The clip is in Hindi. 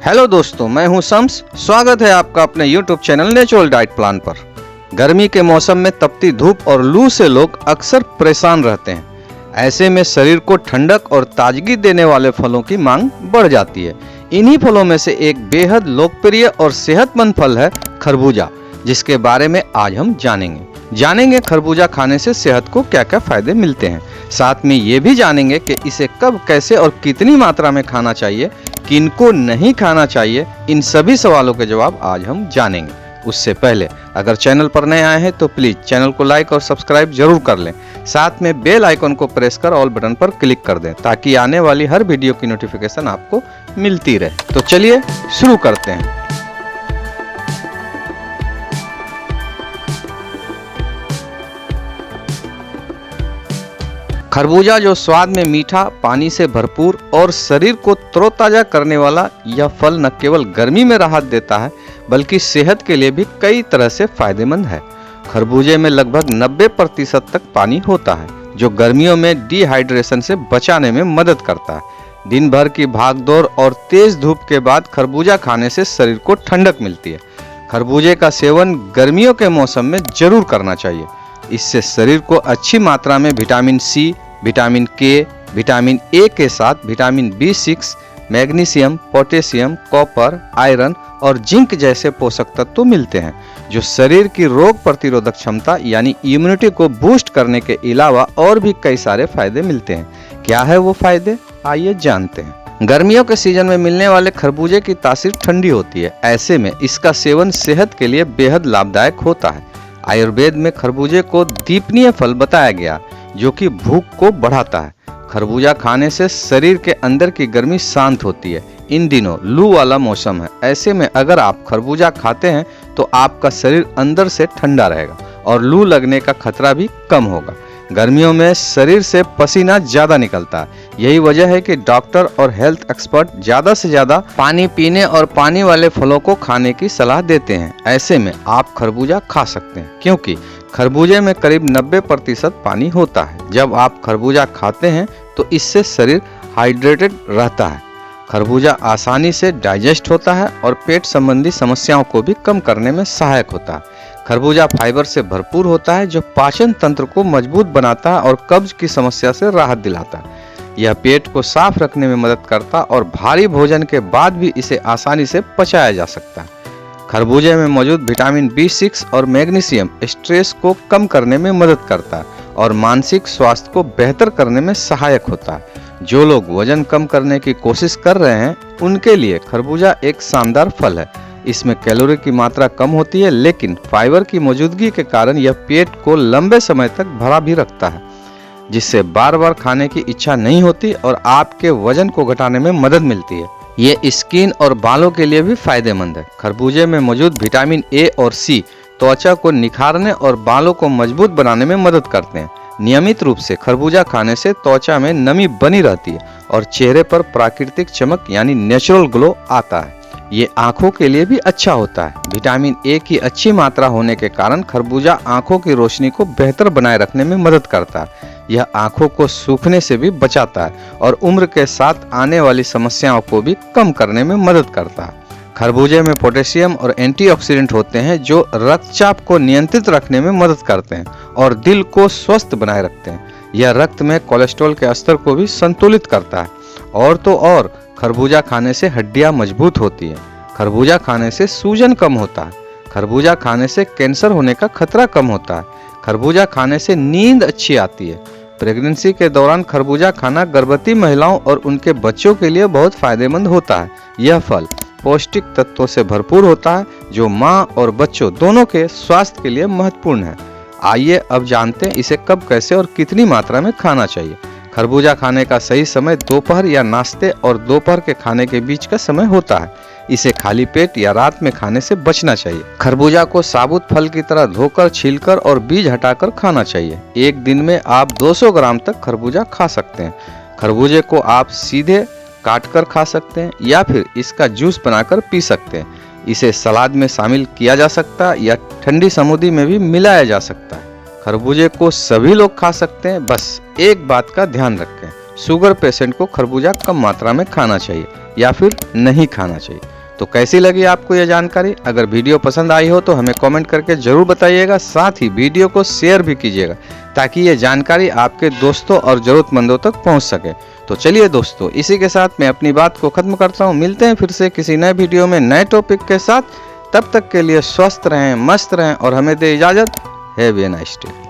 हेलो दोस्तों, मैं हूं शम्स। स्वागत है आपका अपने YouTube channel natural diet plan पर। गर्मी के मौसम में तपती धूप और लू से लोग अक्सर परेशान रहते हैं। ऐसे में शरीर को ठंडक और ताजगी देने वाले फलों की मांग बढ़ जाती है। इन्हीं फलों में से एक बेहद लोकप्रिय और सेहतमंद फल है खरबूजा, जिसके बारे में आज हम जानेंगे खरबूजा खाने से सेहत को क्या क्या फायदे मिलते हैं। साथ में ये भी जानेंगे कि इसे कब, कैसे और कितनी मात्रा में खाना चाहिए, किनको नहीं खाना चाहिए। इन सभी सवालों के जवाब आज हम जानेंगे। उससे पहले अगर चैनल पर नए आए हैं तो प्लीज चैनल को लाइक और सब्सक्राइब जरूर कर लें। साथ में बेल आइकन को प्रेस कर ऑल बटन पर क्लिक कर दें ताकि आने वाली हर वीडियो की नोटिफिकेशन आपको मिलती रहे। तो चलिए शुरू करते हैं। खरबूजा जो स्वाद में मीठा, पानी से भरपूर और शरीर को तरोताजा करने वाला यह फल न केवल गर्मी में राहत देता है बल्कि सेहत के लिए भी कई तरह से फायदेमंद है। खरबूजे में लगभग 90% तक पानी होता है जो गर्मियों में डिहाइड्रेशन से बचाने में मदद करता है। दिन भर की भागदौड़ और तेज धूप के बाद खरबूजा खाने से शरीर को ठंडक मिलती है। खरबूजे का सेवन गर्मियों के मौसम में जरूर करना चाहिए। इससे शरीर को अच्छी मात्रा में विटामिन सी, विटामिन के, विटामिन ए के साथ vitamin B6, magnesium, potassium, copper, iron और जिंक जैसे पोषक तत्व मिलते हैं जो शरीर की रोग प्रतिरोधक क्षमता यानी इम्यूनिटी को बूस्ट करने के अलावा और भी कई सारे फायदे मिलते हैं। क्या है वो फायदे, आइए जानते हैं। गर्मियों के सीजन में मिलने वाले खरबूजे की तासीर ठंडी होती है। ऐसे में इसका सेवन सेहत के लिए बेहद लाभदायक होता है। आयुर्वेद में खरबूजे को दीपनीय फल बताया गया जो कि भूख को बढ़ाता है। खरबूजा खाने से शरीर के अंदर की गर्मी शांत होती है। इन दिनों लू वाला मौसम है। ऐसे में अगर आप खरबूजा खाते हैं तो आपका शरीर अंदर से ठंडा रहेगा और लू लगने का खतरा भी कम होगा। गर्मियों में शरीर से पसीना ज्यादा निकलता है। यही वजह है कि डॉक्टर और हेल्थ एक्सपर्ट ज्यादा से ज्यादा पानी पीने और पानी वाले फलों को खाने की सलाह देते हैं। ऐसे में आप खरबूजा खा सकते हैं क्योंकि खरबूजे में करीब 90% पानी होता है। जब आप खरबूजा खाते हैं तो इससे शरीर हाइड्रेटेड रहता है। खरबूजा आसानी से डाइजेस्ट होता है और पेट संबंधी समस्याओं को भी कम करने में सहायक होता है। खरबूजा फाइबर से भरपूर होता है जो पाचन तंत्र को मजबूत बनाता है और कब्ज की समस्या से राहत दिलाता है। यह पेट को साफ रखने में मदद करता है और भारी भोजन के बाद भी इसे आसानी से पचाया जा सकता है। खरबूजे में मौजूद विटामिन B6 और मैग्नीशियम स्ट्रेस को कम करने में मदद करता है और मानसिक स्वास्थ्य को बेहतर करने में सहायक होता है। जो लोग वजन कम करने की कोशिश कर रहे हैं उनके लिए खरबूजा एक शानदार फल है। इसमें कैलोरी की मात्रा कम होती है लेकिन फाइबर की मौजूदगी के कारण यह पेट को लंबे समय तक भरा भी रखता है, जिससे बार बार खाने की इच्छा नहीं होती और आपके वजन को घटाने में मदद मिलती है। ये स्किन और बालों के लिए भी फायदेमंद है। खरबूजे में मौजूद विटामिन ए और सी त्वचा को निखारने और बालों को मजबूत बनाने में मदद करते हैं। नियमित रूप से खरबूजा खाने से त्वचा में नमी बनी रहती है और चेहरे पर प्राकृतिक चमक यानी नेचुरल ग्लो आता है। ये आंखों के लिए भी अच्छा होता है। विटामिन ए की अच्छी मात्रा होने के कारण खरबूजा आंखों की रोशनी को बेहतर बनाए रखने में मदद करता है। यह आंखों को सूखने से भी बचाता है और उम्र के साथ आने वाली समस्याओं को भी कम करने में मदद करता है। खरबूजे में पोटेशियम और एंटीऑक्सीडेंट होते हैं जो रक्तचाप को नियंत्रित रखने में मदद करते हैं और दिल को स्वस्थ बनाए रखते हैं। यह रक्त में कोलेस्ट्रॉल के स्तर को भी संतुलित करता है। और तो और खरबूजा खाने से हड्डियां मजबूत होती है। खरबूजा खाने से सूजन कम होता है। खरबूजा खाने से कैंसर होने का खतरा कम होता है। खरबूजा खाने से नींद अच्छी आती है। प्रेगनेंसी के दौरान खरबूजा खाना गर्भवती महिलाओं और उनके बच्चों के लिए बहुत फायदेमंद होता है। यह फल पौष्टिक तत्वों से भरपूर होता है जो माँ और बच्चों दोनों के स्वास्थ्य के लिए महत्वपूर्ण है। आइए अब जानते हैं इसे कब, कैसे और कितनी मात्रा में खाना चाहिए। खरबूजा खाने का सही समय दोपहर या नाश्ते और दोपहर के खाने के बीच का समय होता है। इसे खाली पेट या रात में खाने से बचना चाहिए। खरबूजा को साबुत फल की तरह धोकर, छीलकर और बीज हटाकर खाना चाहिए। एक दिन में आप 200 ग्राम तक खरबूजा खा सकते हैं। खरबूजे को आप सीधे काटकर खा सकते हैं या फिर इसका जूस बनाकर पी सकते हैं। इसे सलाद में शामिल किया जा सकता है या ठंडी स्मूदी में भी मिलाया जा सकता है। खरबूजे को सभी लोग खा सकते हैं, बस एक बात का ध्यान रखें, शुगर पेशेंट को खरबूजा कम मात्रा में खाना चाहिए या फिर नहीं खाना चाहिए। तो कैसी लगी आपको यह जानकारी? अगर वीडियो पसंद आई हो तो हमें कमेंट करके जरूर बताइएगा। साथ ही वीडियो को शेयर भी कीजिएगा ताकि ये जानकारी आपके दोस्तों और ज़रूरतमंदों तक पहुंच सके। तो चलिए दोस्तों, इसी के साथ मैं अपनी बात को ख़त्म करता हूं। मिलते हैं फिर से किसी नए वीडियो में नए टॉपिक के साथ। तब तक के लिए स्वस्थ रहें, मस्त रहें और हमें दे इजाज़त। Have a nice day.